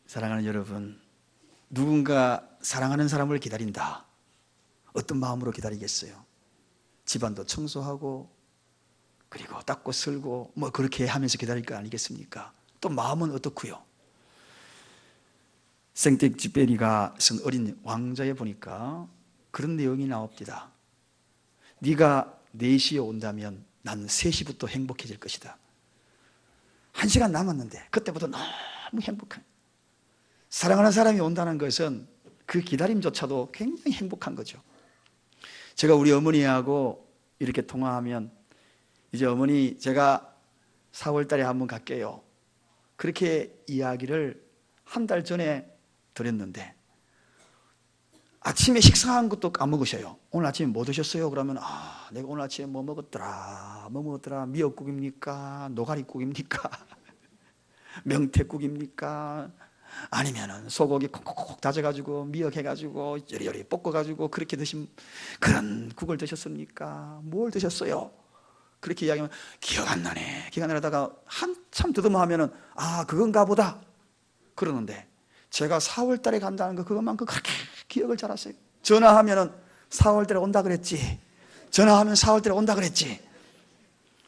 사랑하는 여러분, 누군가 사랑하는 사람을 기다린다. 어떤 마음으로 기다리겠어요? 집안도 청소하고 그리고 닦고 쓸고 뭐 그렇게 하면서 기다릴 거 아니겠습니까? 또 마음은 어떻고요? 생텍쥐페리가 쓴 어린 왕자에 보니까 그런 내용이 나옵니다. 네가 4시에 온다면 난 3시부터 행복해질 것이다. 1시간 남았는데 그때부터 너무 행복한, 사랑하는 사람이 온다는 것은 그 기다림조차도 굉장히 행복한 거죠. 제가 우리 어머니하고 이렇게 통화하면 이제 어머니 제가 4월 달에 한번 갈게요, 그렇게 이야기를 한 달 전에 드렸는데 아침에 식사한 것도 까먹으셔요. 오늘 아침에 뭐 드셨어요? 그러면 내가 오늘 아침에 뭐 먹었더라 미역국입니까? 노가리국입니까? 명태국입니까? 아니면은 소고기 콕콕콕 다져가지고 미역해가지고 여리여리 볶아가지고 그렇게 드신 그런 국을 드셨습니까? 뭘 드셨어요? 그렇게 이야기하면 기억 안 나네. 기억 안 나다가 한참 더듬어 하면은 그건가 보다 그러는데, 제가 4월 달에 간다는 거 그것만큼 그렇게 기억을 잘하세요. 전화하면은 4월 달에 온다 그랬지. 전화하면 4월 달에 온다 그랬지.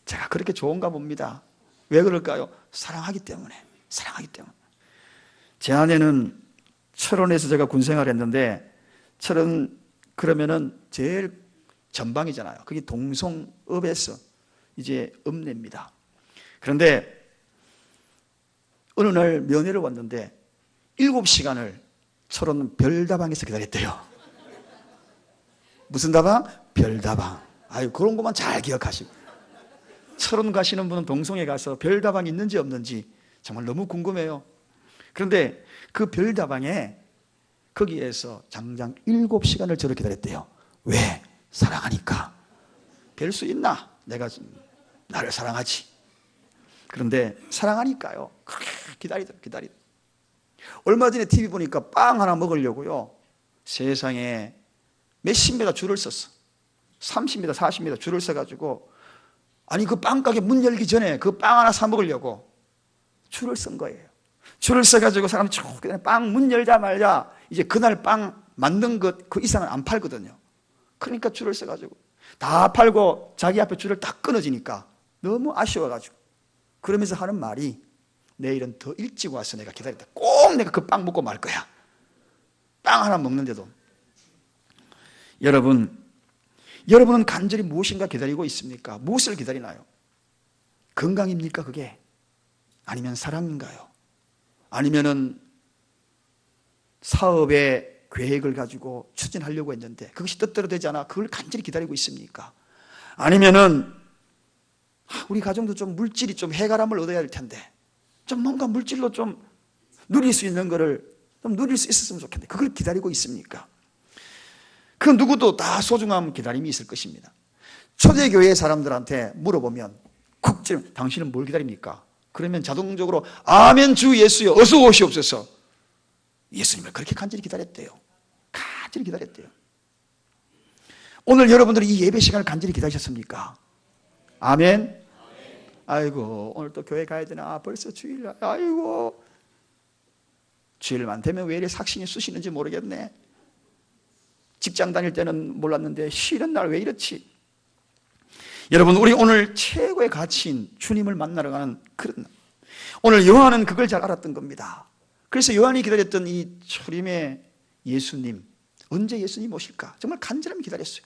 제가 그렇게 좋은가 봅니다. 왜 그럴까요? 사랑하기 때문에. 사랑하기 때문에. 제 아내는 철원에서 제가 군생활 했는데, 철원 그러면은 제일 전방이잖아요. 그게 동성읍에서 이제 읍내입니다. 그런데 어느 날 면회를 왔는데 7시간을 철원 별다방에서 기다렸대요. 무슨 다방? 별다방. 그런 것만 잘 기억하시고, 철원 가시는 분은 동성에 가서 별다방이 있는지 없는지 정말 너무 궁금해요. 그런데 그 별다방에 거기에서 장장 7시간을 저를 기다렸대요. 왜? 사랑하니까. 별 수 있나? 내가 나를 사랑하지. 그런데 사랑하니까요. 그렇게 기다리더라. 얼마 전에 TV 보니까 빵 하나 먹으려고요, 세상에 몇십 미터 줄을 섰어. 30m, 40m 줄을 서가지고, 그 빵가게 문 열기 전에 그 빵 하나 사 먹으려고 줄을 쓴 거예요. 줄을 서가지고 사람이 쭉 빵 문 열자마자 이제 그날 빵 만든 것 그 이상은 안 팔거든요. 그러니까 줄을 서가지고 다 팔고 자기 앞에 줄을 딱 끊어지니까 너무 아쉬워가지고, 그러면서 하는 말이, 내일은 더 일찍 와서 내가 기다렸다. 꼭 내가 그 빵 먹고 말 거야. 빵 하나 먹는데도. 여러분은 간절히 무엇인가 기다리고 있습니까? 무엇을 기다리나요? 건강입니까 그게? 아니면 사랑인가요? 아니면은 사업의 계획을 가지고 추진하려고 했는데 그것이 뜻대로 되지 않아 그걸 간절히 기다리고 있습니까? 아니면은 우리 가정도 좀 물질이 좀 해가람을 얻어야 할 텐데 좀 뭔가 물질로 좀 누릴 수 있는 거를 좀 누릴 수 있었으면 좋겠는데 그걸 기다리고 있습니까? 그 누구도 다 소중한 기다림이 있을 것입니다. 초대교회 사람들한테 물어보면 국질 당신은 뭘 기다립니까? 그러면 자동적으로 아멘 주 예수여 어서 오시옵소서. 예수님을 그렇게 간절히 기다렸대요. 간절히 기다렸대요. 오늘 여러분들이 이 예배 시간을 간절히 기다리셨습니까? 아멘. 아이고 오늘 또 교회 가야 되나? 벌써 주일. 아이고 주일만 되면 왜 이렇게 삭신이 쑤시는지 모르겠네. 직장 다닐 때는 몰랐는데 쉬는 날 왜 이렇지? 여러분, 우리 오늘 최고의 가치인 주님을 만나러 가는 그런 날. 오늘 요한은 그걸 잘 알았던 겁니다. 그래서 요한이 기다렸던 이 초림의 예수님, 언제 예수님 오실까? 정말 간절히 기다렸어요.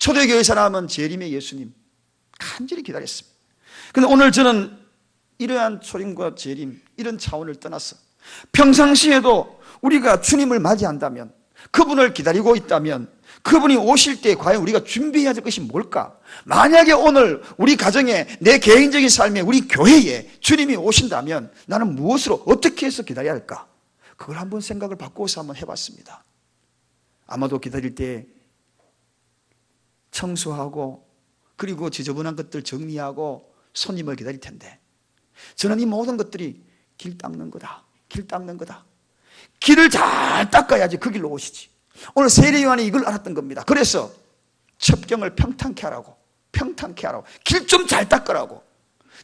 초대교회 사람은 재림의 예수님 간절히 기다렸습니다. 그런데 오늘 저는 이러한 초림과 재림, 이런 차원을 떠나서 평상시에도 우리가 주님을 맞이한다면, 그분을 기다리고 있다면 그분이 오실 때 과연 우리가 준비해야 될 것이 뭘까? 만약에 오늘 우리 가정에, 내 개인적인 삶에, 우리 교회에 주님이 오신다면 나는 무엇으로 어떻게 해서 기다려야 할까? 그걸 한번 생각을 바꾸어서 한번 해봤습니다. 아마도 기다릴 때 청소하고 그리고 지저분한 것들 정리하고 손님을 기다릴 텐데, 저는 이 모든 것들이 길 닦는 거다. 길 닦는 거다. 길을 잘 닦아야지 그 길로 오시지. 오늘 세례요한이 이걸 알았던 겁니다. 그래서 첩경을 평탄케 하라고, 길 좀 잘 닦으라고.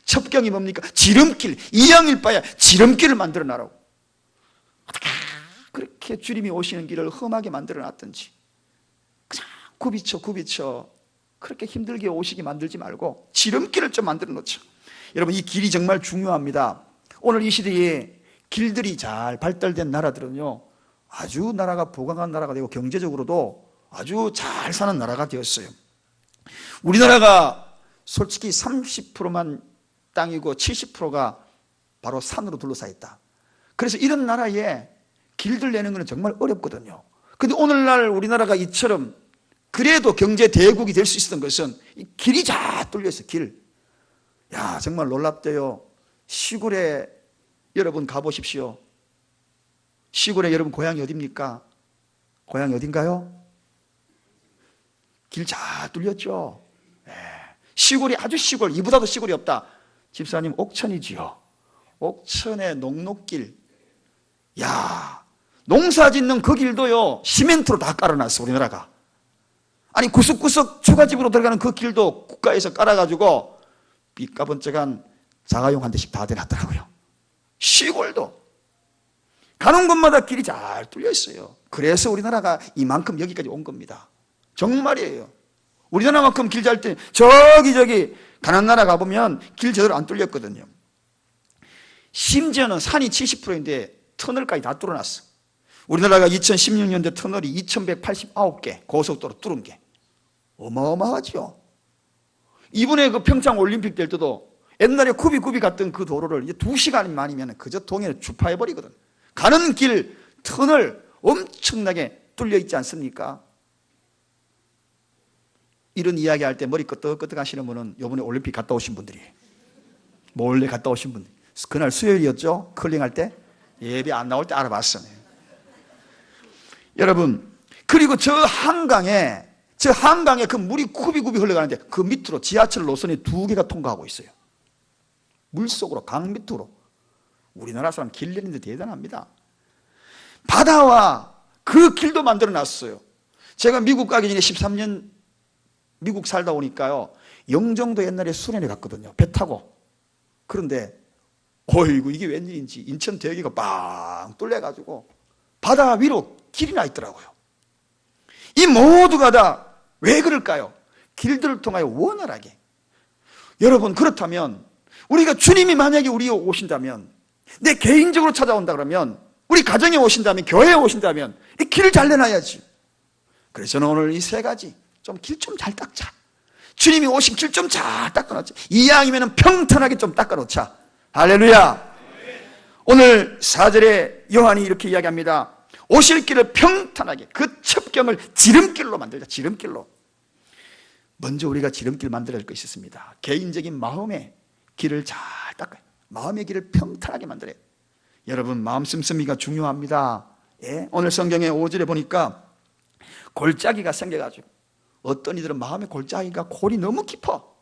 첩경이 뭡니까? 지름길, 이왕일 바야 지름길을 만들어 놔라고. 그렇게 주님이 오시는 길을 험하게 만들어 놨든지 그냥 굽이쳐 그렇게 힘들게 오시게 만들지 말고 지름길을 좀 만들어 놓죠. 여러분, 이 길이 정말 중요합니다. 오늘 이 시대에 길들이 잘 발달된 나라들은요, 아주 나라가 보강한 나라가 되고 경제적으로도 아주 잘 사는 나라가 되었어요. 우리나라가 솔직히 30%만 땅이고 70%가 바로 산으로 둘러싸여 있다. 그래서 이런 나라에 길들 내는 것은 정말 어렵거든요. 근데 오늘날 우리나라가 이처럼 그래도 경제 대국이 될 수 있었던 것은 이 길이 잘 뚫려 있어요. 길. 야, 정말 놀랍대요. 시골에 여러분 가보십시오. 시골에 여러분 고향이 어디입니까? 고향이 어딘가요? 길 잘 뚫렸죠. 시골이 아주 시골, 이보다도 시골이 없다. 집사님, 옥천이지요. 옥천의 녹록길. 야, 농사 짓는 그 길도요, 시멘트로 다 깔아놨어, 우리나라가. 아니, 구석구석 초가집으로 들어가는 그 길도 국가에서 깔아가지고 삐까번쩍한 자가용 한 대씩 다 대놨더라고요. 시골도 가는 곳마다 길이 잘 뚫려 있어요. 그래서 우리나라가 이만큼 여기까지 온 겁니다. 정말이에요. 우리나라만큼 길 잘 때 저기 가난 나라 가보면 길 제대로 안 뚫렸거든요. 심지어는 산이 70%인데 터널까지 다 뚫어놨어. 우리나라가 2016년대 터널이 2189개 고속도로 뚫은 게 어마어마하죠. 이번에 그 평창 올림픽 될 때도 옛날에 구비 갔던 그 도로를 이제 2시간만이면 그저 동해를 주파해버리거든. 가는 길 터널 엄청나게 뚫려 있지 않습니까? 이런 이야기 할 때 머리 끄덕끄덕 하시는 분은 이번에 올림픽 갔다 오신 분들이에요. 몰래 갔다 오신 분들. 그날 수요일이었죠? curling 때 예배 안 나올 때 알아봤어요. 여러분, 그리고 저 한강에 그 물이 굽이굽이 흘러가는데 그 밑으로 지하철 노선이 2개가 통과하고 있어요. 물속으로, 강 밑으로. 우리나라 사람 길 내는데 대단합니다. 바다와 그 길도 만들어 놨어요. 제가 미국 가기 전에 13년 미국 살다 오니까요, 영종도 옛날에 수련회 갔거든요. 배 타고. 그런데 어이구, 이게 웬일인지 인천 대교가 빵 뚫려가지고 바다 위로 길이 나 있더라고요. 이 모두가 다 왜 그럴까요? 길들을 통하여 원활하게. 여러분, 그렇다면 우리가 주님이 만약에 우리에 오신다면, 내 개인적으로 찾아온다 그러면, 우리 가정에 오신다면, 교회에 오신다면 이 길을 잘 내놔야지. 그래서 저는 오늘 이 3가지 좀 길 좀 잘 닦자. 주님이 오신 길 좀 잘 닦아놓자. 이왕이면 평탄하게 좀 닦아놓자. 할렐루야. 오늘 4절에 요한이 이렇게 이야기합니다. 오실 길을 평탄하게, 그 첩경을 지름길로 만들자. 지름길로. 먼저 우리가 지름길 만들어야 할 것이 있습니다. 개인적인 마음의 길을 잘 닦아요. 마음의 길을 평탄하게 만들어요. 여러분, 마음 씀씀이가 중요합니다. 예? 오늘 성경의 5절에 보니까 골짜기가 생겨가지고 어떤 이들은 마음의 골짜기가 골이 너무 깊어.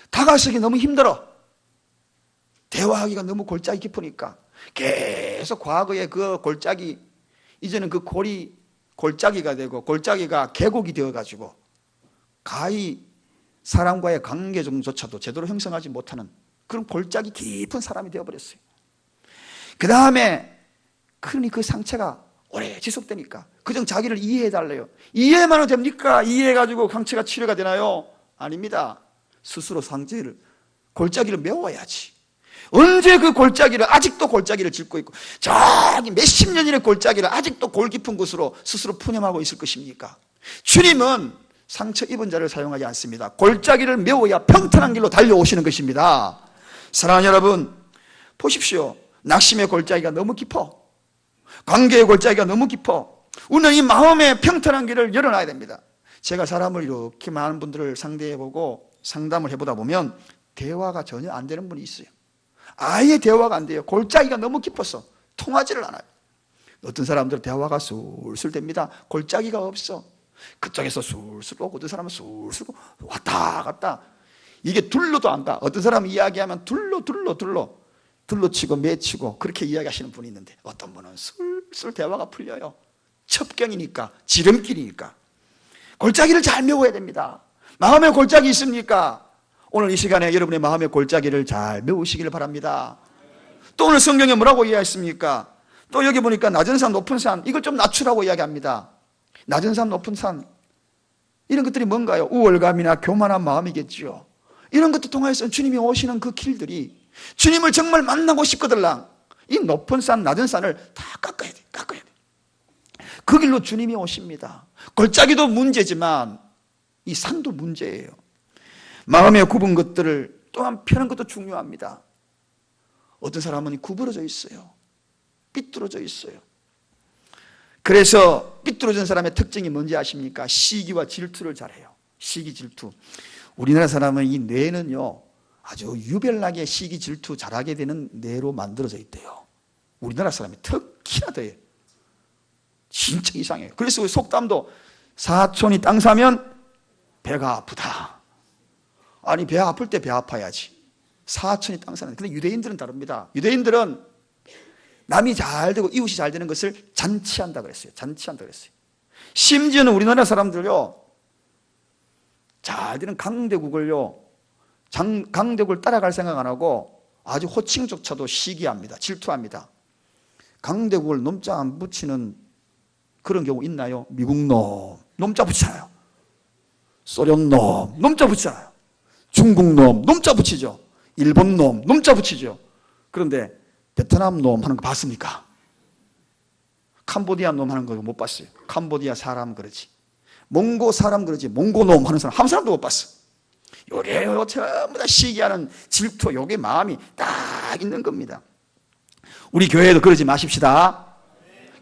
다가서기 너무 힘들어. 대화하기가 너무 골짜기 깊으니까 계속 과거의 그 골짜기, 이제는 그 골이 골짜기가 되고 골짜기가 계곡이 되어가지고 가히 사람과의 관계조차도 제대로 형성하지 못하는 그런 골짜기 깊은 사람이 되어버렸어요. 그 다음에 그러니 그 상처가 오래 지속되니까 그정 자기를 이해해달래요. 이해만 하면 됩니까? 이해해가지고 상처가 치료가 되나요? 아닙니다. 스스로 골짜기를 메워야지. 언제 그 골짜기를, 아직도 골짜기를 짚고 있고 저기 몇십 년이의 골짜기를 아직도 골 깊은 곳으로 스스로 푸념하고 있을 것입니까? 주님은 상처 입은 자를 사용하지 않습니다. 골짜기를 메워야 평탄한 길로 달려오시는 것입니다. 사랑하는 여러분, 보십시오. 낙심의 골짜기가 너무 깊어. 관계의 골짜기가 너무 깊어. 우리는 이 마음의 평탄한 길을 열어놔야 됩니다. 제가 사람을 이렇게 많은 분들을 상대해보고 상담을 해보다 보면 대화가 전혀 안 되는 분이 있어요. 아예 대화가 안 돼요. 골짜기가 너무 깊어서 통하지를 않아요. 어떤 사람들은 대화가 술술 됩니다. 골짜기가 없어. 그쪽에서 술술 오고 어떤 사람은 술술 왔다 갔다. 이게 둘러도 안 가. 어떤 사람은 이야기하면 둘러치고 매치고 그렇게 이야기하시는 분이 있는데 어떤 분은 술술 대화가 풀려요. 첩경이니까, 지름길이니까. 골짜기를 잘 메워야 됩니다. 마음에 골짜기 있습니까? 오늘 이 시간에 여러분의 마음의 골짜기를 잘 메우시기를 바랍니다. 또 오늘 성경에 뭐라고 이야기했습니까? 또 여기 보니까 낮은 산, 높은 산, 이걸 좀 낮추라고 이야기합니다. 낮은 산, 높은 산, 이런 것들이 뭔가요? 우월감이나 교만한 마음이겠죠. 이런 것도 통해서 주님이 오시는 그 길들이, 주님을 정말 만나고 싶거들랑 이 높은 산, 낮은 산을 다 깎아야 돼. 깎아야 돼. 그 길로 주님이 오십니다. 골짜기도 문제지만 이 산도 문제예요. 마음에 굽은 것들을 또한 펴는 것도 중요합니다. 어떤 사람은 구부러져 있어요. 삐뚤어져 있어요. 그래서 삐뚤어진 사람의 특징이 뭔지 아십니까? 시기와 질투를 잘해요. 시기, 질투. 우리나라 사람은 이 뇌는요, 아주 유별나게 시기, 질투 잘하게 되는 뇌로 만들어져 있대요. 우리나라 사람이 특히나 더해요. 진짜 이상해요. 그래서 속담도 사촌이 땅 사면 배가 아프다. 아니, 배 아플 때 배 아파야지. 사촌이 땅 사는. 근데 유대인들은 다릅니다. 유대인들은 남이 잘 되고 이웃이 잘 되는 것을 잔치한다 그랬어요. 잔치한다 그랬어요. 심지어는 우리나라 사람들요, 잘 되는 강대국을요, 강대국을 따라갈 생각 안 하고 아주 호칭조차도 시기합니다. 질투합니다. 강대국을 nom자 안 붙이는 그런 경우 있나요? 미국 놈 nom자 붙이잖아요. 소련 놈 nom자 붙이잖아요. 중국 놈 nom자 붙이죠. 일본 놈 nom자 붙이죠. 그런데 베트남 놈 하는 거 봤습니까? 캄보디아 놈 하는 거 못 봤어요. 캄보디아 사람 그러지. 몽고 사람 그러지. 몽고 놈 하는 사람 한 사람도 못 봤어. 요래요 전부 다 시기하는 질투, 요게 마음이 딱 있는 겁니다. 우리 교회도 그러지 마십시다.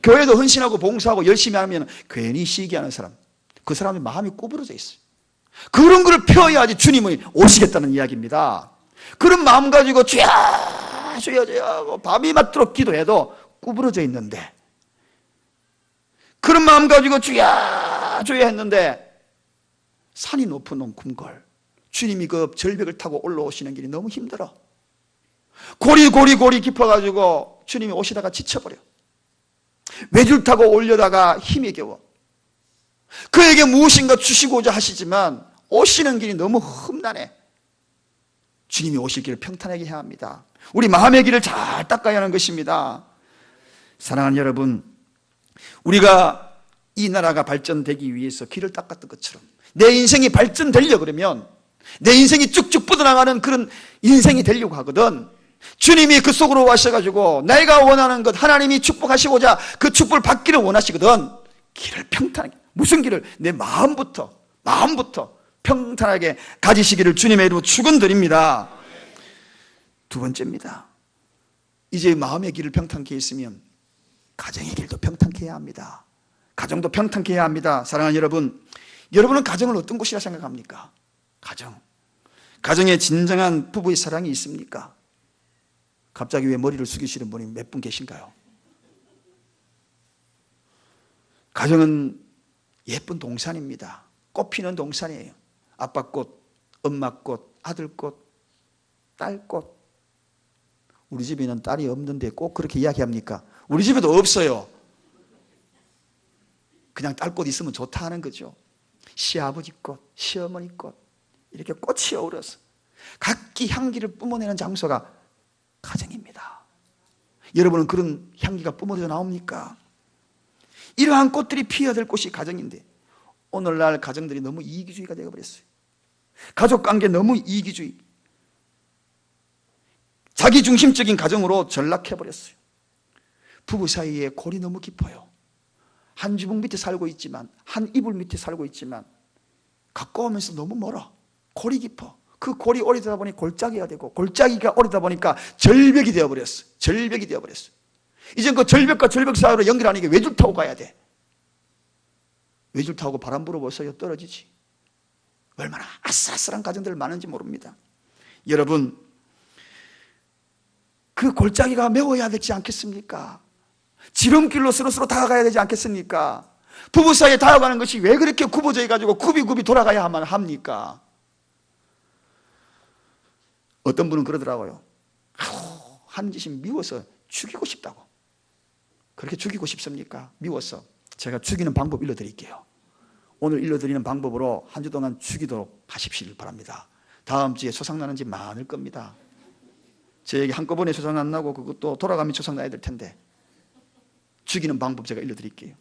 교회도 헌신하고 봉사하고 열심히 하면 괜히 시기하는 사람, 그 사람의 마음이 구부러져 있어요. 그런 걸 펴야지 주님이 오시겠다는 이야기입니다. 그런 마음 가지고 주야 주여 주여 밤이 맞도록 기도해도 구부러져 있는데, 그런 마음 가지고 주야 주여 했는데 산이 높은 놈kum걸, 주님이 그 절벽을 타고 올라오시는 길이 너무 힘들어. 고리 깊어가지고 주님이 오시다가 지쳐버려. 외줄 타고 올려다가 힘이 겨워. 그에게 무엇인가 주시고자 하시지만 오시는 길이 너무 험난해. 주님이 오실 길을 평탄하게 해야 합니다. 우리 마음의 길을 잘 닦아야 하는 것입니다. 사랑하는 여러분, 우리가 이 나라가 발전되기 위해서 길을 닦았던 것처럼 내 인생이 발전되려고 그러면, 내 인생이 쭉쭉 뻗어나가는 그런 인생이 되려고 하거든, 주님이 그 속으로 와셔가지고 내가 원하는 것, 하나님이 축복하시고자 그 축복을 받기를 원하시거든, 길을 평탄하게, 무슨 길을? 내 마음부터 평탄하게 가지시기를 주님의 이름으로 축원드립니다. 두 번째입니다. 이제 마음의 길을 평탄케 했으면 가정의 길도 평탄케 해야 합니다. 가정도 평탄케 해야 합니다. 사랑하는 여러분, 여러분은 가정을 어떤 곳이라 생각합니까? 가정에 진정한 부부의 사랑이 있습니까? 갑자기 왜 머리를 숙이시는 분이 몇 분 계신가요? 가정은 예쁜 동산입니다. 꽃피는 동산이에요. 아빠 꽃, 엄마 꽃, 아들 꽃, 딸 꽃. 우리 집에는 딸이 없는데 꼭 그렇게 이야기합니까? 우리 집에도 없어요. 그냥 딸 꽃 있으면 좋다 하는 거죠. 시아버지 꽃, 시어머니 꽃, 이렇게 꽃이 어우러서 각기 향기를 뿜어내는 장소가 가정입니다. 여러분은 그런 향기가 뿜어져 나옵니까? 이러한 꽃들이 피어야 될 곳이 가정인데, 오늘날 가정들이 너무 이기주의가 되어버렸어요. 가족관계 너무 이기주의, 자기중심적인 가정으로 전락해버렸어요. 부부 사이에 골이 너무 깊어요. 한 지붕 밑에 살고 있지만, 한 이불 밑에 살고 있지만 가까우면서 너무 멀어. 골이 깊어. 그 골이 오래되다 보니 골짜기가 되고, 골짜기가 오래되다 보니까 절벽이 되어버렸어. 절벽이 되어버렸어. 이젠 그 절벽과 절벽 사이로 연결하는 게 외줄 타고 가야 돼. 외줄 타고 바람 불어보세요. 떨어지지. 얼마나 아슬아슬한 가정들 많은지 모릅니다. 여러분, 그 골짜기가 메워야 되지 않겠습니까? 지름길로 서로 다가가야 되지 않겠습니까? 부부 사이에 다가가는 것이 왜 그렇게 굽어져 해가지고 굽이 돌아가야 합니까? 어떤 분은 그러더라고요. 하는 짓이 미워서 죽이고 싶다고. 그렇게 죽이고 싶습니까? 미워서. 제가 죽이는 방법 일러드릴게요. 오늘 일러드리는 방법으로 한 주 동안 죽이도록 하십시오 바랍니다. 다음 주에 소상나는 집 많을 겁니다. 저에게 한꺼번에 소상 안 나고 그것도 돌아가면 소상 나야 될 텐데, 죽이는 방법 제가 알려드릴게요.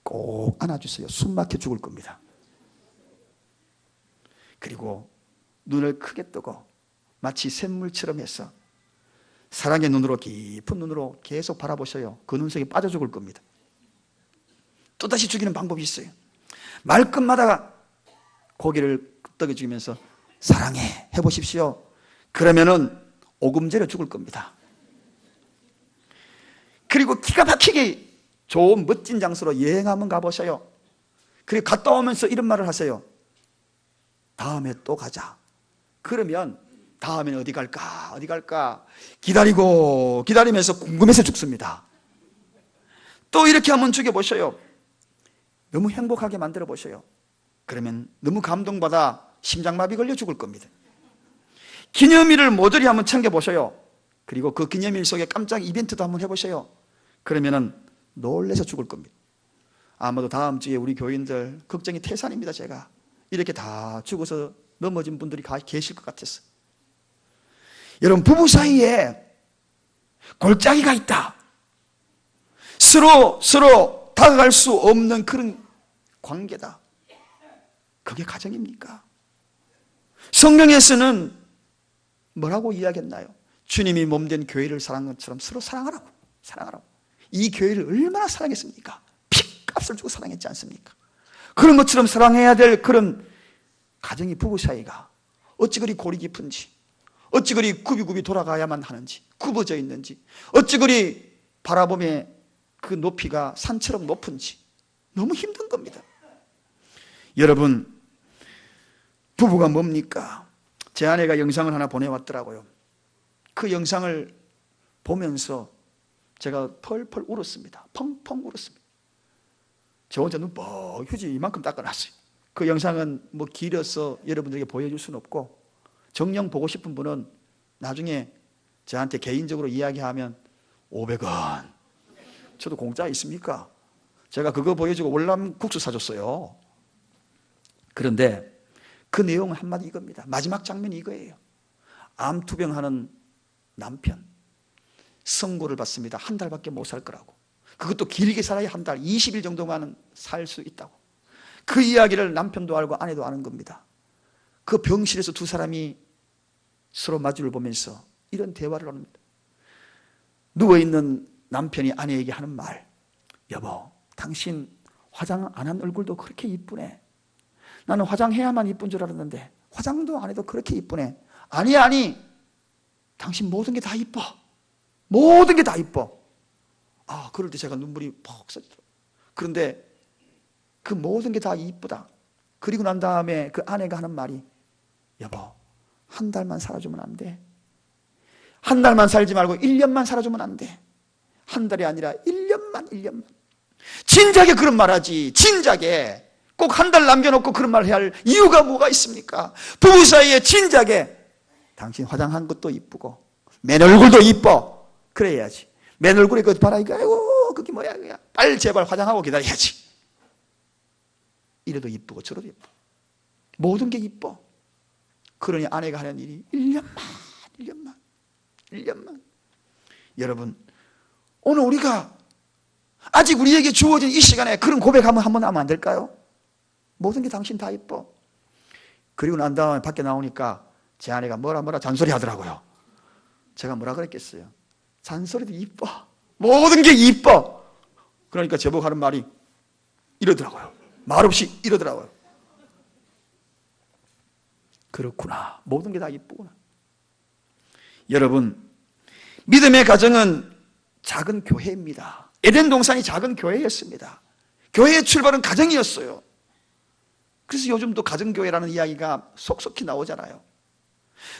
꼭 안아주세요. 숨 막혀 죽을 겁니다. 그리고 눈을 크게 뜨고 마치 샘물처럼 해서 사랑의 눈으로, 깊은 눈으로 계속 바라보셔요. 그 눈 속에 빠져 죽을 겁니다. 또다시 죽이는 방법이 있어요. 말끝마다 고개를 끄덕여 주면서 사랑해 해보십시오. 그러면은 오금절에 죽을 겁니다. 그리고 기가 막히게 좋은 멋진 장소로 여행 한번 가보셔요. 그리고 갔다 오면서 이런 말을 하세요. 다음에 또 가자. 그러면 다음에는 어디 갈까? 어디 갈까? 기다리면서 궁금해서 죽습니다. 또 이렇게 한번 죽여보셔요. 너무 행복하게 만들어 보셔요. 그러면 너무 감동받아 심장마비 걸려 죽을 겁니다. 기념일을 모조리 한번 챙겨보셔요. 그리고 그 기념일 속에 깜짝 이벤트도 한번 해보셔요. 그러면은 놀래서 죽을 겁니다. 아마도 다음 주에 우리 교인들 걱정이 태산입니다. 제가 이렇게 다 죽어서 넘어진 분들이 계실 것 같아서. 여러분, 부부 사이에 골짜기가 있다. 서로 다가갈 수 없는 그런 관계다. 그게 가정입니까? 성경에서는 뭐라고 이야기했나요? 주님이 몸된 교회를 사랑한 것처럼 서로 사랑하라고. 이 교회를 얼마나 사랑했습니까? 핏값을 주고 사랑했지 않습니까? 그런 것처럼 사랑해야 될 그런 가정이, 부부 사이가 어찌 그리 골이 깊은지, 어찌 그리 굽이굽이 돌아가야만 하는지, 굽어져 있는지, 어찌 그리 바라봄의 그 높이가 산처럼 높은지 너무 힘든 겁니다. 여러분, 부부가 뭡니까? 제 아내가 영상을 하나 보내왔더라고요. 그 영상을 보면서 제가 펄펄 울었습니다. 펑펑 울었습니다. 저 혼자 눈 뻑 휴지 이만큼 닦아놨어요. 그 영상은 뭐 길어서 여러분들에게 보여줄 수는 없고, 정녕 보고 싶은 분은 나중에 저한테 개인적으로 이야기하면 500원. 저도 공짜 있습니까? 제가 그거 보여주고 월남 국수 사줬어요. 그런데 그 내용은 한마디 이겁니다. 마지막 장면이 이거예요. 암투병하는 남편, 선고를 받습니다. 한 달밖에 못 살 거라고. 그것도 길게 살아야 한 달, 20일 정도만 살 수 있다고. 그 이야기를 남편도 알고 아내도 아는 겁니다. 그 병실에서 두 사람이 서로 마주를 보면서 이런 대화를 합니다. 누워있는 남편이 아내에게 하는 말, 여보, 당신 화장 안 한 얼굴도 그렇게 이쁘네. 나는 화장해야만 이쁜 줄 알았는데 화장도 안 해도 그렇게 이쁘네. 아니, 당신 모든 게 다 이뻐. 모든 게 다 이뻐. 그럴 때 제가 눈물이 퍽 쏟더라고요. 그런데 그 모든 게 다 이쁘다. 그리고 난 다음에 그 아내가 하는 말이, 여보, 한 달만 살아주면 안 돼? 한 달만 살지 말고 1년만 살아주면 안 돼? 한 달이 아니라 1년만. 진작에 그런 말 하지. 진작에. 꼭 한 달 남겨놓고 그런 말 해야 할 이유가 뭐가 있습니까? 부부 사이에 진작에 당신 화장한 것도 이쁘고 맨 얼굴도 이뻐. 그래야지. 맨 얼굴에 그거 봐라. 아이고, 그게 뭐야. 빨리 제발 화장하고 기다려야지. 이래도 이쁘고 저래도 이뻐. 모든 게 이뻐. 그러니 아내가 하는 일이 1년만. 여러분, 오늘 우리가 아직 우리에게 주어진 이 시간에 그런 고백하면 한번 하면 안 될까요? 모든 게 당신 다 이뻐. 그리고 난 다음에 밖에 나오니까 제 아내가 뭐라 잔소리 하더라고요. 제가 뭐라 그랬겠어요? 잔소리도 이뻐. 모든 게 이뻐. 그러니까 제보고 하는 말이 이러더라고요. 말없이 이러더라고요. 그렇구나. 모든 게 다 이쁘구나. 여러분, 믿음의 가정은 작은 교회입니다. 에덴 동산이 작은 교회였습니다. 교회의 출발은 가정이었어요. 그래서 요즘도 가정교회라는 이야기가 속속히 나오잖아요.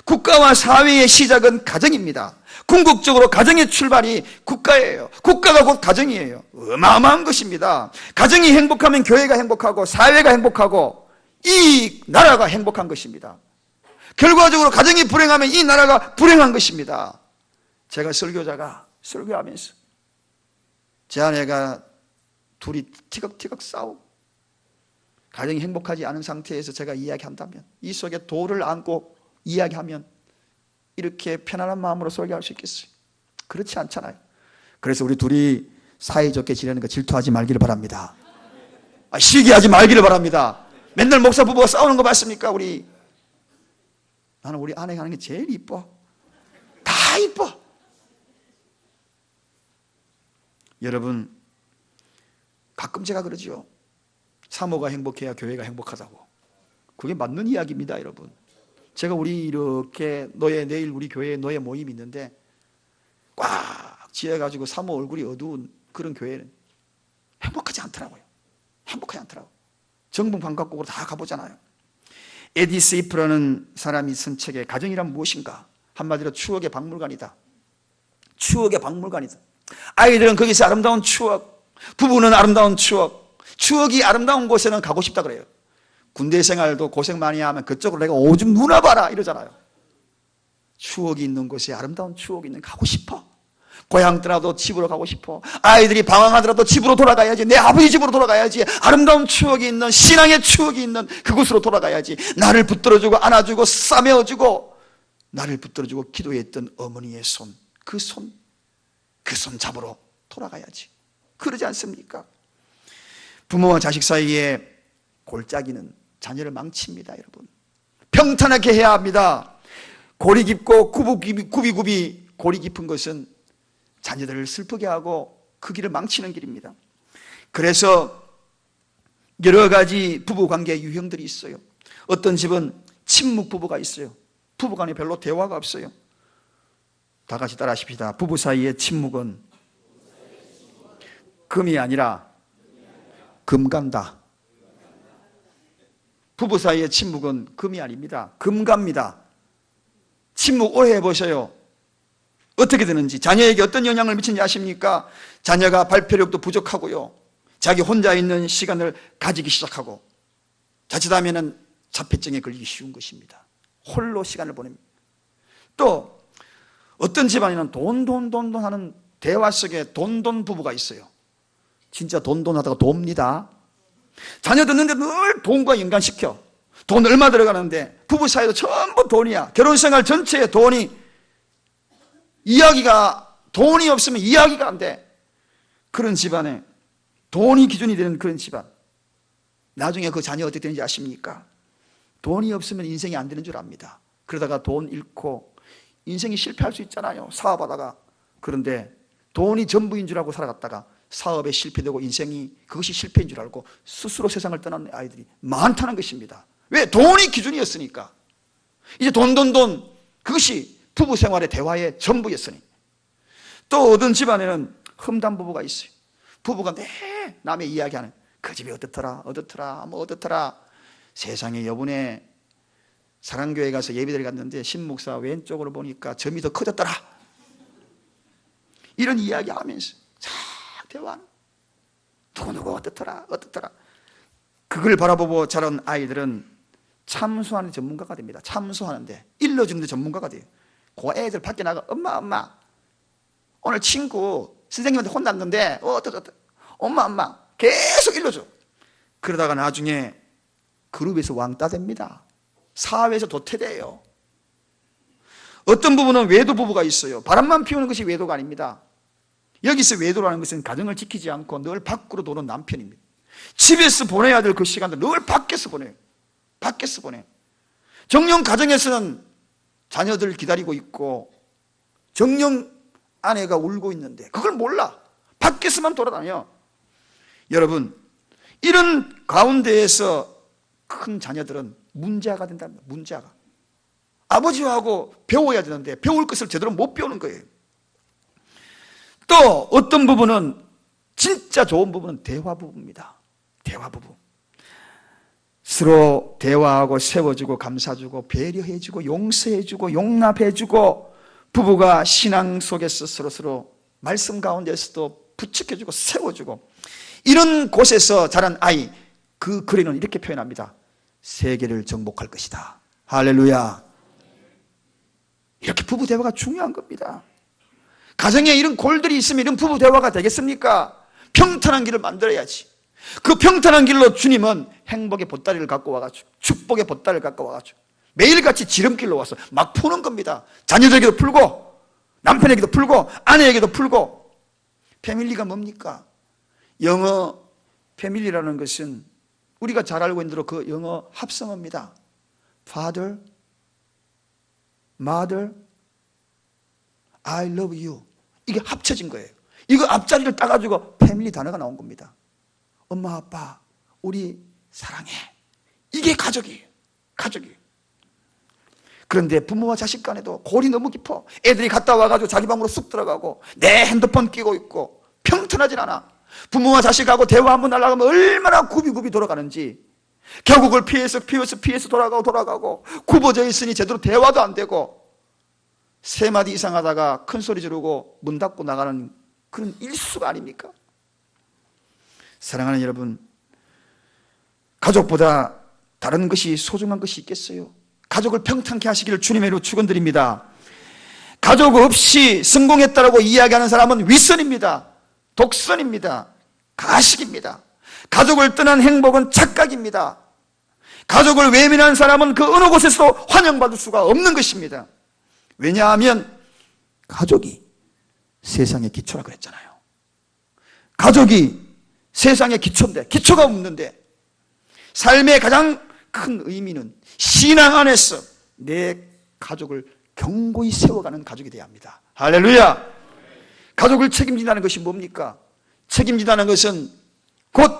국가와 사회의 시작은 가정입니다. 궁극적으로 가정의 출발이 국가예요. 국가가 곧 가정이에요. 어마어마한 것입니다. 가정이 행복하면 교회가 행복하고 사회가 행복하고 이 나라가 행복한 것입니다. 결과적으로 가정이 불행하면 이 나라가 불행한 것입니다. 제가 설교하면서 제 아내가 둘이 티격티격 싸우고 가정이 행복하지 않은 상태에서 제가 이야기한다면, 이 속에 돌을 안고 이야기하면 이렇게 편안한 마음으로 설교할 수 있겠어요? 그렇지 않잖아요. 그래서 우리 둘이 사이좋게 지내는 거 질투하지 말기를 바랍니다. 시기하지 말기를 바랍니다. 맨날 목사 부부가 싸우는 거 봤습니까? 나는 우리 아내가 하는 게 제일 이뻐. 다 이뻐. 여러분, 가끔 제가 그러죠. 사모가 행복해야 교회가 행복하다고. 그게 맞는 이야기입니다, 여러분. 제가 우리 이렇게 내일 우리 교회에 너의 모임이 있는데 꽉 지어가지고 사모 얼굴이 어두운 그런 교회는 행복하지 않더라고요. 행복하지 않더라고요. 정부 방각국으로 다 가보잖아요. 에디 세이프라는 사람이 쓴 책에 가정이란 무엇인가? 한마디로 추억의 박물관이다. 추억의 박물관이다. 아이들은 거기서 아름다운 추억, 부부는 아름다운 추억, 추억이 아름다운 곳에는 가고 싶다 그래요. 군대 생활도 고생 많이 하면 그쪽으로 내가 오줌 누나 봐라 이러잖아요. 추억이 있는 곳에 아름다운 추억이 있는 가고 싶어. 고향 떠나도 집으로 가고 싶어. 아이들이 방황하더라도 집으로 돌아가야지. 내 아버지 집으로 돌아가야지. 아름다운 추억이 있는, 신앙의 추억이 있는 그곳으로 돌아가야지. 나를 붙들어주고 안아주고 싸매어주고 나를 붙들어주고 기도했던 어머니의 손, 그 손 잡으러 돌아가야지. 그러지 않습니까? 부모와 자식 사이에 골짜기는 자녀를 망칩니다, 여러분. 평탄하게 해야 합니다. 골이 깊고 굽이 골이 깊은 것은 자녀들을 슬프게 하고 그 길을 망치는 길입니다. 그래서 여러 가지 부부관계의 유형들이 있어요. 어떤 집은 침묵 부부가 있어요. 부부간에 별로 대화가 없어요. 다 같이 따라하십시다. 부부 사이의 침묵은 금이 아니라 금간다. 부부 사이의 침묵은 금이 아닙니다. 금갑니다. 침묵 오래 해보셔요. 어떻게 되는지, 자녀에게 어떤 영향을 미치는지 아십니까? 자녀가 발표력도 부족하고요, 자기 혼자 있는 시간을 가지기 시작하고 자칫하면 자폐증에 걸리기 쉬운 것입니다. 홀로 시간을 보냅니다. 또 어떤 집안에는 돈 하는 대화 속에 돈 부부가 있어요. 진짜 돈 하다가 돕니다. 자녀 듣는데 늘 돈과 연관시켜. 돈 얼마 들어가는데 부부 사이도 전부 돈이야. 결혼생활 전체에 돈이, 돈이 없으면 이야기가 안 돼. 그런 집안에 돈이 기준이 되는 그런 집안, 나중에 그 자녀 어떻게 되는지 아십니까? 돈이 없으면 인생이 안 되는 줄 압니다. 그러다가 돈 잃고 인생이 실패할 수 있잖아요, 사업하다가. 그런데 돈이 전부인 줄 알고 살아갔다가 사업에 실패되고 인생이 그것이 실패인 줄 알고 스스로 세상을 떠나는 아이들이 많다는 것입니다. 왜? 돈이 기준이었으니까. 이제 돈 그것이 부부 생활의 대화의 전부였으니. 또 어떤 집안에는 험담 부부가 있어요. 부부가 내 남의 이야기하는, 그 집이 어떻더라 세상에, 여분의 사랑교회 가서 예배드리 갔는데 신목사 왼쪽으로 보니까 점이 더 커졌더라, 이런 이야기 하면서 자 대화하는, 누구 어떻더라. 그걸 바라보고 자란 아이들은 참소하는 전문가가 됩니다. 참소하는데 일러주는 데 전문가가 돼요. 그 애들 밖에 나가, 엄마 오늘 친구 선생님한테 혼났는데 엄마 계속 일러줘. 그러다가 나중에 그룹에서 왕따 됩니다. 사회에서 도태돼요. 어떤 부부는 외도 부부가 있어요. 바람만 피우는 것이 외도가 아닙니다. 여기서 외도라는 것은 가정을 지키지 않고 늘 밖으로 도는 남편입니다. 집에서 보내야 될 그 시간들 늘 밖에서 보내요. 정녕 가정에서는 자녀들 기다리고 있고 정녕 아내가 울고 있는데 그걸 몰라. 밖에서만 돌아다녀. 여러분, 이런 가운데에서 큰 자녀들은 문제아가 된답니다. 문제아가. 아버지하고 배워야 되는데 배울 것을 제대로 못 배우는 거예요. 또 어떤 부부는, 진짜 좋은 부부는 대화 부부입니다. 대화 부부. 서로 대화하고 세워주고 감싸주고 배려해주고 용서해주고 용납해주고, 부부가 신앙 속에서 서로 말씀 가운데서도 부축해주고 세워주고, 이런 곳에서 자란 아이, 그 글에는 이렇게 표현합니다. 세계를 정복할 것이다. 할렐루야. 이렇게 부부 대화가 중요한 겁니다. 가정에 이런 골들이 있으면 이런 부부 대화가 되겠습니까? 평탄한 길을 만들어야지. 그 평탄한 길로 주님은 행복의 보따리를 갖고 와가지고, 축복의 보따리를 갖고 와가지고 매일같이 지름길로 와서 막 푸는 겁니다. 자녀들에게도 풀고 남편에게도 풀고 아내에게도 풀고 패밀리가 뭡니까? 영어 패밀리라는 것은 우리가 잘 알고 있는 대로 그 영어 합성어입니다. Father, Mother, I love you. 이게 합쳐진 거예요. 이거 앞자리를 따가지고 패밀리 단어가 나온 겁니다. 엄마, 아빠, 우리 사랑해. 이게 가족이에요. 가족이에요. 그런데 부모와 자식 간에도 골이 너무 깊어. 애들이 갔다 와가지고 자기 방으로 쑥 들어가고 내 핸드폰 끼고 있고 평탄하진 않아. 부모와 자식하고 대화 한번 하려고 하면 얼마나 굽이 돌아가는지. 결국을 피해서 돌아가고 굽어져 있으니 제대로 대화도 안 되고 세 마디 이상 하다가 큰 소리 지르고 문 닫고 나가는 그런 일수가 아닙니까? 사랑하는 여러분, 가족보다 다른 것이 소중한 것이 있겠어요? 가족을 평탄케 하시기를 주님의 이름으로 축원드립니다. 가족 없이 성공했다라고 이야기하는 사람은 윗선입니다. 독선입니다. 가식입니다. 가족을 떠난 행복은 착각입니다. 가족을 외면한 사람은 그 어느 곳에서도 환영받을 수가 없는 것입니다. 왜냐하면 가족이 세상의 기초라 그랬잖아요. 가족이 세상의 기초인데, 기초가 없는데 삶의 가장 큰 의미는 신앙 안에서 내 가족을 견고히 세워가는 가족이 되어야 합니다. 할렐루야! 가족을 책임진다는 것이 뭡니까? 책임진다는 것은 곧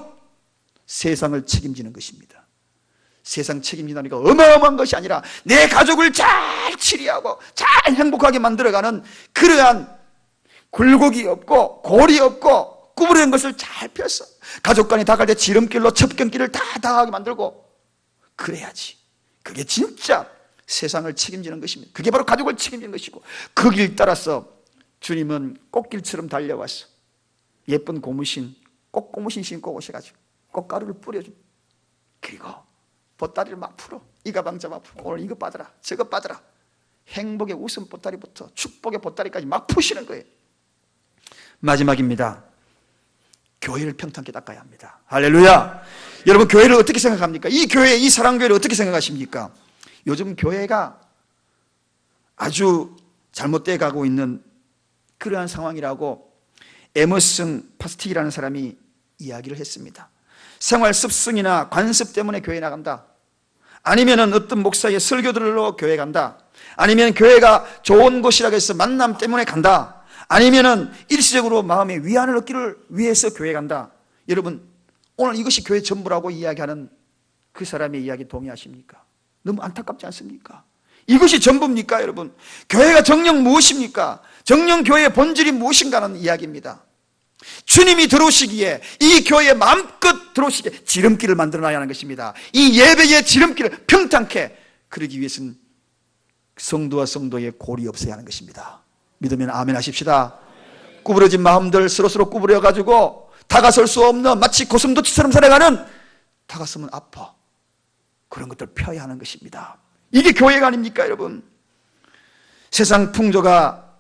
세상을 책임지는 것입니다. 세상 책임진다는 게 어마어마한 것이 아니라 내 가족을 잘 치리하고 잘 행복하게 만들어가는 그러한 굴곡이 없고 골이 없고 구부러진 것을 잘 펴서 가족 간이 다갈 때 지름길로 첩경길을 다 다하게 만들고 그래야지. 그게 진짜 세상을 책임지는 것입니다. 그게 바로 가족을 책임지는 것이고 그 길 따라서 주님은 꽃길처럼 달려와서 예쁜 고무신, 꽃고무신 신고 오셔가지고 꽃가루를 뿌려줍니다. 그리고 보따리를 막 풀어. 이 가방자 막 풀어. 오늘 이거 받아라, 저거 받아라. 행복의 웃음 보따리부터 축복의 보따리까지 막 푸시는 거예요. 마지막입니다. 교회를 평탄하게 닦아야 합니다. 할렐루야! 여러분, 교회를 어떻게 생각합니까? 이 교회, 이 사랑교회를 어떻게 생각하십니까? 요즘 교회가 아주 잘못되어 가고 있는 그러한 상황이라고 에머슨 파스틱이라는 사람이 이야기를 했습니다. 생활 습성이나 관습 때문에 교회 나간다. 아니면 어떤 목사의 설교들로 교회 간다. 아니면 교회가 좋은 곳이라고 해서 만남 때문에 간다. 아니면은 일시적으로 마음의 위안을 얻기를 위해서 교회 간다. 여러분, 오늘 이것이 교회 전부라고 이야기하는 그 사람의 이야기 동의하십니까? 너무 안타깝지 않습니까? 이것이 전부입니까, 여러분? 교회가 정녕 무엇입니까? 정녕 교회의 본질이 무엇인가는 이야기입니다. 주님이 들어오시기에 이 교회에 마음껏 들어오시기에 지름길을 만들어놔야 하는 것입니다. 이 예배의 지름길을 평탄케 그러기 위해서는 성도와 성도의 골이 없어야 하는 것입니다. 믿으면 아멘 하십시다. 구부러진 마음들 서로서로 구부려가지고 다가설 수 없는 마치 고슴도치처럼 살아가는 다가서면 아파 그런 것들 펴야 하는 것입니다. 이게 교회가 아닙니까, 여러분? 세상 풍조가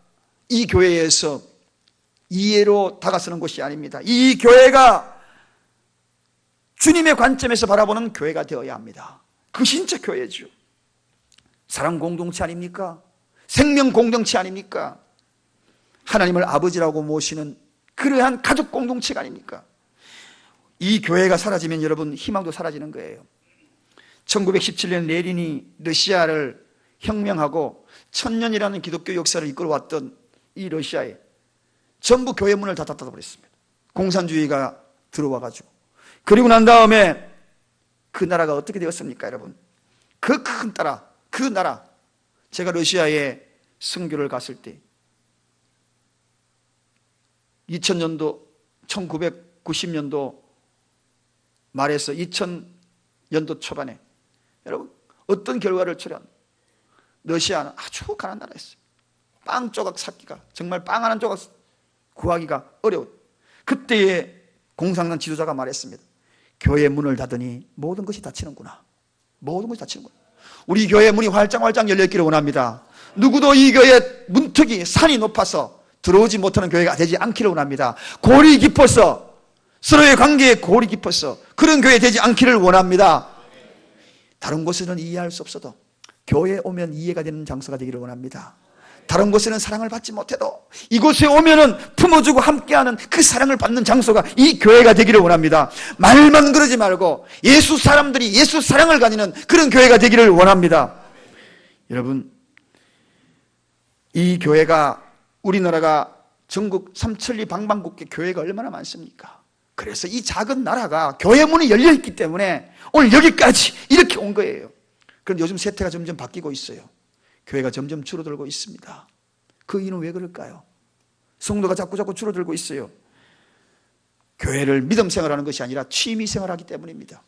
이 교회에서 이해로 다가서는 것이 아닙니다. 이 교회가 주님의 관점에서 바라보는 교회가 되어야 합니다. 그것이 진짜 교회죠. 사랑 공동체 아닙니까? 생명 공동체 아닙니까? 하나님을 아버지라고 모시는 그러한 가족 공동체가 아닙니까? 이 교회가 사라지면 여러분 희망도 사라지는 거예요. 1917년 레닌이 러시아를 혁명하고 1000년이라는 기독교 역사를 이끌어왔던 이 러시아에 전부 교회 문을 다 닫아버렸습니다. 공산주의가 들어와가지고. 그리고 난 다음에 그 나라가 어떻게 되었습니까, 여러분? 그 큰 나라. 제가 러시아에 선교를 갔을 때 2000년도 1990년도 말에서 2000년도 초반에 여러분 어떤 결과를 초래한 러시아는 아주 가난한 나라였어요. 빵 조각 찾기가 정말 빵 하나 조각 구하기가 어려운 그때에 공산당 지도자가 말했습니다. 교회 문을 닫으니 모든 것이 닫히는구나. 모든 것이 닫히는구나. 우리 교회 문이 활짝 열려있기를 원합니다. 누구도 이 교회 문턱이 산이 높아서 들어오지 못하는 교회가 되지 않기를 원합니다. 골이 깊어서 서로의 관계에 골이 깊어서 그런 교회 되지 않기를 원합니다. 다른 곳에는 이해할 수 없어도 교회에 오면 이해가 되는 장소가 되기를 원합니다. 다른 곳에는 사랑을 받지 못해도 이곳에 오면은 품어주고 함께하는 그 사랑을 받는 장소가 이 교회가 되기를 원합니다. 말만 그러지 말고 예수 사람들이 예수 사랑을 가지는 그런 교회가 되기를 원합니다. 여러분, 이 교회가, 우리나라가 전국 삼천리 방방곡곡에 교회가 얼마나 많습니까? 그래서 이 작은 나라가 교회 문이 열려있기 때문에 오늘 여기까지 이렇게 온 거예요. 그런데 요즘 세태가 점점 바뀌고 있어요. 교회가 점점 줄어들고 있습니다. 그 이유는 왜 그럴까요? 성도가 자꾸 줄어들고 있어요. 교회를 믿음 생활하는 것이 아니라 취미 생활하기 때문입니다.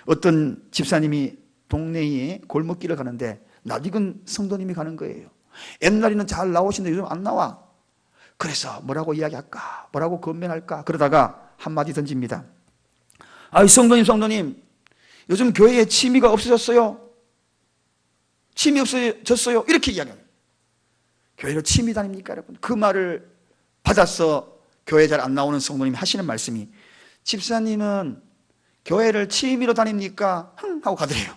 어떤 집사님이 동네에 골목길을 가는데 낯익은 성도님이 가는 거예요. 옛날에는 잘 나오시는데 요즘 안 나와. 그래서 뭐라고 이야기할까? 뭐라고 건면할까? 그러다가 한마디 던집니다. 성도님, 요즘 교회에 취미가 없어졌어요. 취미 없어졌어요. 이렇게 이야기합니다. 교회로 취미 다닙니까, 여러분? 그 말을 받아서 교회 잘 안 나오는 성도님이 하시는 말씀이, 집사님은 교회를 취미로 다닙니까? 하고 가더래요.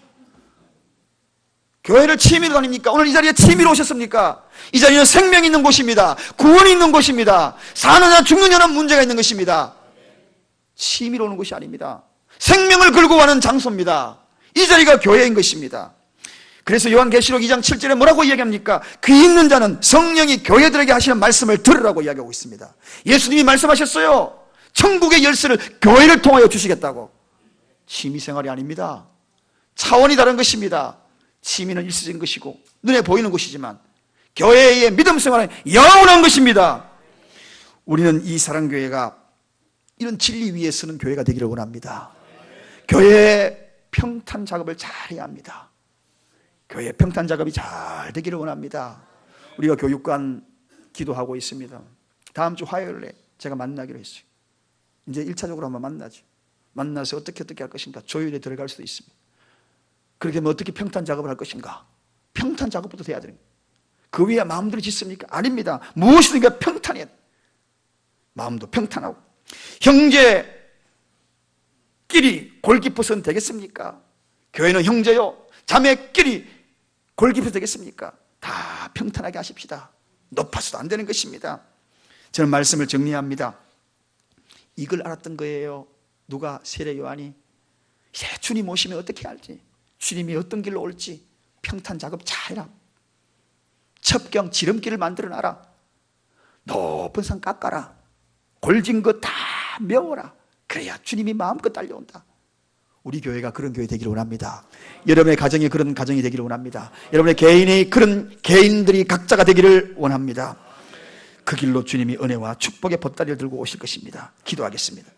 교회를 취미로 다닙니까? 오늘 이 자리에 취미로 오셨습니까? 이 자리는 생명이 있는 곳입니다. 구원이 있는 곳입니다. 사느냐 죽느냐는 문제가 있는 것입니다. 취미로 오는 곳이 아닙니다. 생명을 걸고 가는 장소입니다. 이 자리가 교회인 것입니다. 그래서 요한계시록 2장 7절에 뭐라고 이야기합니까? 귀 있는 자는 성령이 교회들에게 하시는 말씀을 들으라고 이야기하고 있습니다. 예수님이 말씀하셨어요. 천국의 열쇠를 교회를 통하여 주시겠다고. 취미생활이 아닙니다. 차원이 다른 것입니다. 취미는 일시적인 것이고 눈에 보이는 것이지만 교회의 믿음 생활은 영원한 것입니다. 우리는 이 사랑교회가 이런 진리 위에 서는 교회가 되기를 원합니다. 교회의 평탄 작업을 잘 해야 합니다. 교회의 평탄 작업이 잘 되기를 원합니다. 우리가 교육관 기도하고 있습니다. 다음 주 화요일에 제가 만나기로 했어요. 이제 1차적으로 한번 만나죠. 만나서 어떻게 할 것인가, 조율에 들어갈 수도 있습니다. 그렇게 하면 어떻게 평탄 작업을 할 것인가? 평탄 작업부터 돼야 됩니다. 그 위에 마음대로 짓습니까? 아닙니다. 무엇이든가 평탄해야 돼요. 마음도 평탄하고. 형제끼리 골 깊어서는 되겠습니까? 교회는 형제요, 자매끼리 골 깊어서 되겠습니까? 다 평탄하게 하십시다. 높아서도 안 되는 것입니다. 저는 말씀을 정리합니다. 이걸 알았던 거예요. 누가? 세례 요한이. 이제 주님 오시면 어떻게 할지, 주님이 어떤 길로 올지 평탄 작업 잘해라. 첩경 지름길을 만들어놔라. 높은 산 깎아라. 골진 거 다 메워라. 그래야 주님이 마음껏 달려온다. 우리 교회가 그런 교회 되기를 원합니다. 여러분의 가정이 그런 가정이 되기를 원합니다. 여러분의 개인이 그런 개인들이 각자가 되기를 원합니다. 그 길로 주님이 은혜와 축복의 보따리를 들고 오실 것입니다. 기도하겠습니다.